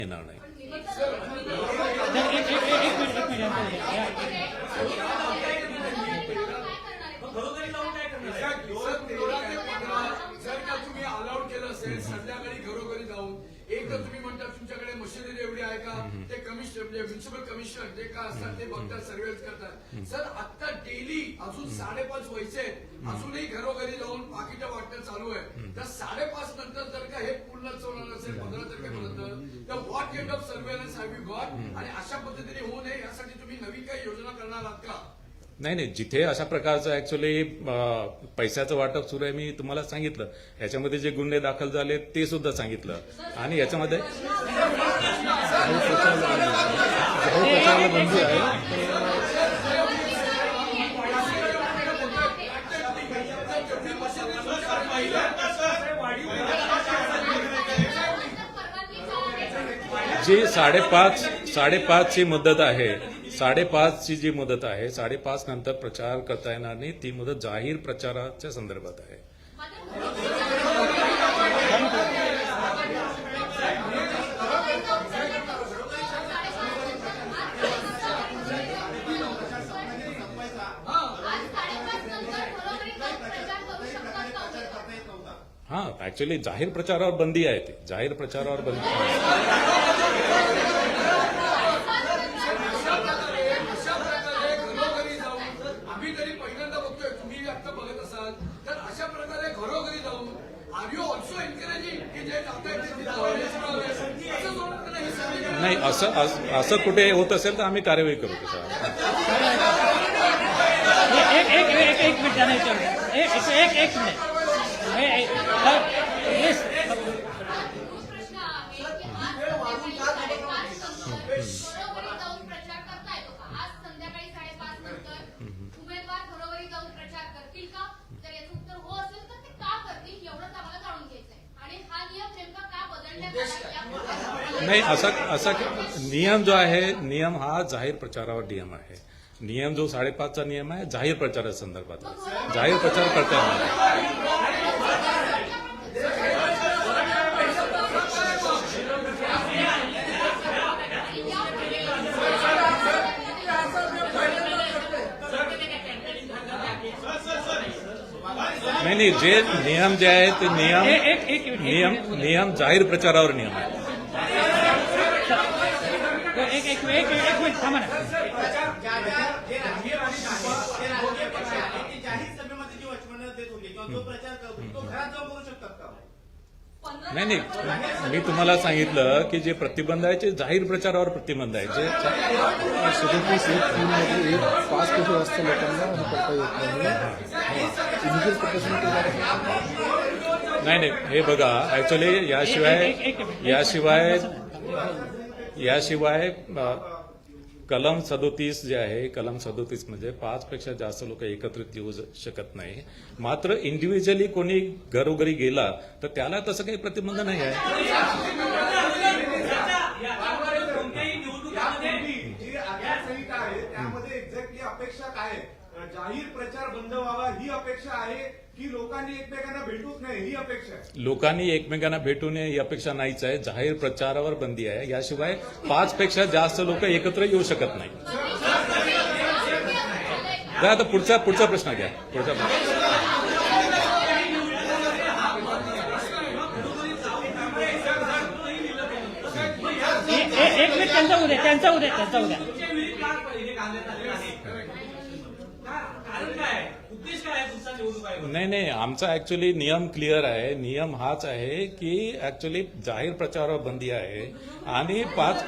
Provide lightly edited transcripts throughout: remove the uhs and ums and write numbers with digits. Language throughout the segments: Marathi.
येणार नाही. जर का तुम्ही अलाउड केलं असेल संध्याकाळी घरोघरी जाऊन एक तर तुम्ही म्हणता तुमच्याकडे मशिनरी एवढी आहे का ते कमिशनर म्हणजे म्युन्सिपल कमिशनर जे का असतात ते बघतात सर्वेलन्स करतात. सर आता डेली अजून 5:30 व्हायचे अजूनही घरोघरी जाऊन पाकिटं वाटणं चालू आहे. तर 5:30 नंतर जर का हे पूर्ण चोरणार असेल 15 तारखेपर्यंत तर what kind of surveillance have you got आणि अशा पद्धतीने होऊ नये यासाठी तुम्ही नवी काही योजना करणार आहात का? नाही, जिथे अशा प्रकारचं ऍक्च्युली पैशाचं वाटप सुरू आहे मी तुम्हाला सांगितलं. याच्यामध्ये जे गुन्हे दाखल झाले ते सुद्धा सांगितलं आणि याच्यामध्ये बंदी आहे. जी 5:30 ची मुदत आहे, 5:30 ची जी मुदत आहे, 5:30 नंतर प्रचार करता येणार नाही. ती मुदत जाहीर प्रचाराच्या संदर्भात आहे. हा, ऍक्च्युली जाहीर प्रचारावर बंदी आहे. ते जाहीर प्रचारावर बंदी आहे. आम्ही तरी पहिल्यांदा बघतोय, तुम्ही आता बघत असाल तर अशा प्रकारे घरोघरी जाऊन आर यू ऑल्सो एन्करेजिंग की जे नाही, असं कुठे होत असेल तर आम्ही कार्यवाही करू. एक मिनिट नाही, असा नियम जो आहे, नियम हा जाहीर प्रचारावर नियम आहे. नियम जो 5:30चा नियम आहे जाहीर प्रचारा संदर्भात आहे. जाहीर प्रचार करता येणार नाही. जे नियम जे आहे ते नियम जाहीर प्रचारावर नियम आहे. एक मिनिट थांबा ना. नाही, मी तुम्हाला सांगितलं की जे प्रतिबंध आहे ते जाहीर प्रचारावर प्रतिबंध आहे. जे 5 वाजता लोकांना नाही, हे बघा ऍक्च्युली याशिवाय कलम 37 जे आहे, कलम 37 म्हणजे 5 पेक्षा जास्त लोक एकत्रित येऊ शकत नाही. मात्र इंडिव्हिज्युअली कोणी घरोघरी गेला तर त्याला तसं काही प्रतिबंध नाही आहे. त्यामध्ये एक्झॅक्टली अपेक्षा काय? जाहीर प्रचार बंद व्हावा ही अपेक्षा आहे की लोकांनी एकमेकांना भेटूच नाही ही अपेक्षा आहे? लोकांनी एकमेकांना भेटू नये ही अपेक्षा नाहीच आहे. जाहीर प्रचारावर बंदी आहे. याशिवाय 5 पेक्षा जास्त लोक एकत्र येऊ शकत नाही. आता पुढचा प्रश्न घ्या. पुढचा प्रश्न एक मिनिट त्यांचा उद्या नाही, आमचा ऍक्च्युली नियम क्लिअर आहे. नियम हाच आहे की ऍक्च्युली जाहीर प्रचारावर बंदी आहे आणि 5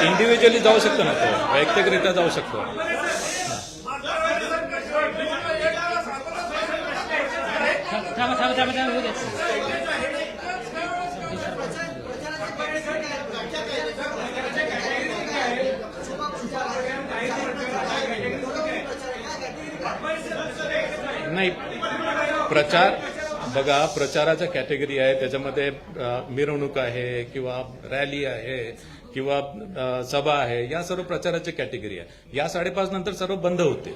इंडिव्हिज्युअली जाऊ शकतो ना, तो वैयक्तिकरित्या जाऊ शकतो. नाही, प्रचार बघा, प्रचाराच्या कॅटेगरी आहे. त्याच्यामध्ये मिरवणूक आहे किंवा रॅली आहे किंवा सभा आहे, या सर्व प्रचाराची कॅटेगरी आहे. या 5:30 नंतर सर्व बंद होते.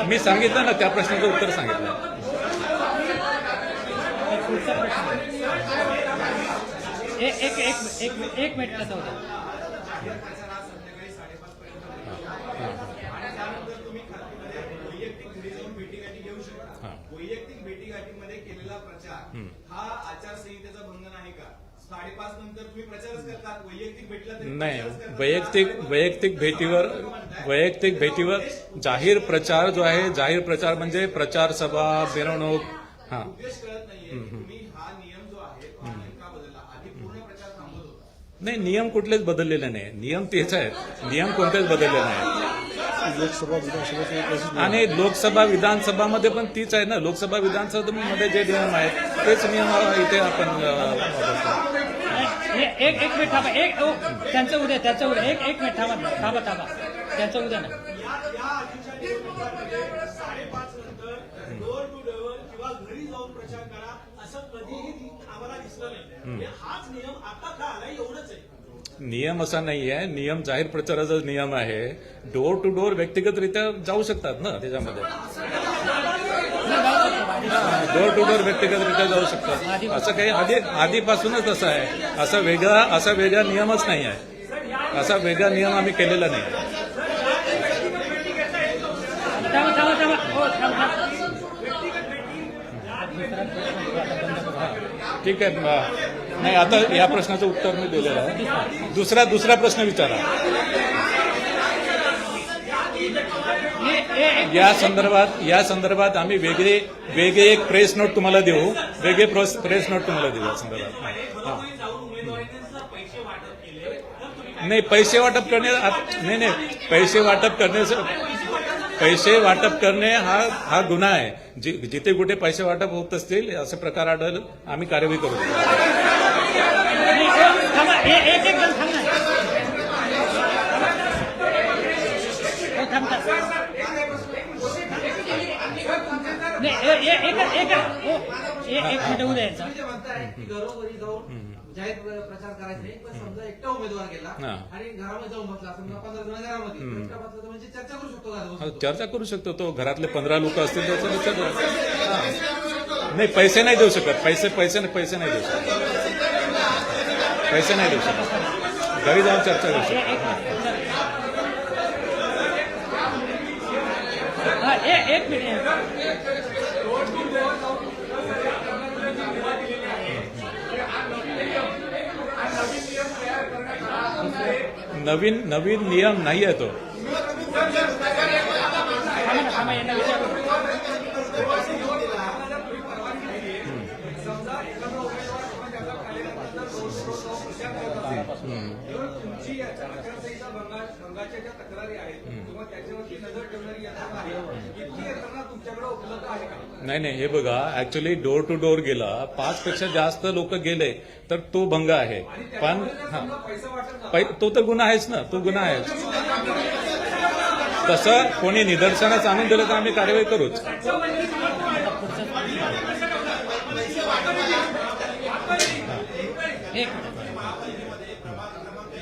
मी सांगितलं ना, त्या प्रश्नाचं उत्तर सांगितलं. पुढचा प्रश्न एक मिनिट त्याचा होता. वैयक्तिक भेटीगाठीमध्ये केलेला प्रचार हा आचारसंहितेचा भंग नाही का? 5:30 नंतर तुम्ही प्रचारच करतात, वैयक्तिक भेटला तरी नाही, प्रचारच करतात. वैयक्तिक भेटीवर जाहीर प्रचार जो आहे, जाहीर प्रचार म्हणजे प्रचार सभा, मिरवणूक. हा, उद्देश कळत नाहीये. तुम्ही हा नियम जो आहे तो ऑनलाईन का बदलला? आधी पूर्ण प्रचार थांबवत होता. नाही, नियम कुठलेच बदललेले नाही. नियम तेच आहेत, नियम कोणतेच बदलले नाही. लोकसभा विधानसभेचे तशीच आणि लोकसभा विधानसभामध्ये पण तीच आहे ना. लोकसभा विधानसभेमध्ये जे नियम आहेत तेच नियम इथे आपण वापरतो. एक मिनिट थांबा. त्यांचं उद्या एक मिनिट थांबा त्यांचं उद्या ना. या आधीच्या निवडणुकांमध्ये 5:30 नंतर डोअर टू डोअर किंवा घरी जाऊन प्रचार करा असं कधीही आम्हाला दिसलं नाही. हाच नियम आता का आला एवढंच आहे. नियम असा नाही आहे. नियम जाहीर प्रचाराचा नियम आहे. डोअर टू डोअर व्यक्तिगतरित्या जाऊ शकतात ना त्याच्यामध्ये. डोअर टू डोअर व्यक्तिगतरित्या जाऊ शकतात. असं काही आधीपासूनच असं आहे. असा वेगळा नियमच नाही आहे. असा वेगळा नियम आम्ही केलेला नाही. ठीक आहे. नाही, आता या प्रश्नाचं उत्तर मी दिलेलं आहे. दुसरा प्रश्न विचारा. या संदर्भात आम्ही वेगळे एक प्रेस नोट तुम्हाला देऊ. प्रेस नोट तुम्हाला देऊ या संदर्भात. हा. नाही, पैसे वाटप करणे हा गुन्हा आहे. जिथे कुठे पैसे वाटप होत असतील असे प्रकार आढळले आम्ही कार्यवाही करू. एक मिनिट उद्या यायचा. तुम्ही जे म्हणताय की घरोघरी जाऊन जाहीर प्रचार करायचा नाही, पण समजा एकटा उमेदवार गेला हा. आणि घरामध्ये जाऊन बसला, समजा 15 जण घरामध्ये एकटा बसला तर म्हणजे चर्चा करू शकतो का बसून? चर्चा करू शकतो. तो घरातले 15 लोक असतील त्याचा विचार करू. नाही, पैसे नाही देऊ शकत. पैसे नाही देऊ शकत. पैसे नाही देऊ शकत. घरी जाऊन चर्चा करू शकतो. एक मिनिट. नवीन नियम नाही आहे तो. थांबा यांना विचारू. तुमची आचारसंहिता भंगाच्या ज्या तक्रारी आहेत किंवा त्याच्यावरती नजर ठेवणारी यंत्रणा आहे, इतकी यंत्रणा तुमच्याकडे उपलब्ध आहे का? नाही, हे बघा, ऍक्च्युली डोअर टू डोअर गेला, 5 पेक्षा जास्त लोक गेले तर तो भंग आहे. पण पैसा वाटत तो तर गुन्हा आहेच ना. तो गुन्हा आहे. तसं कोणी निदर्शनास आणून दिलं तर आम्ही कार्यवाही करूच. एक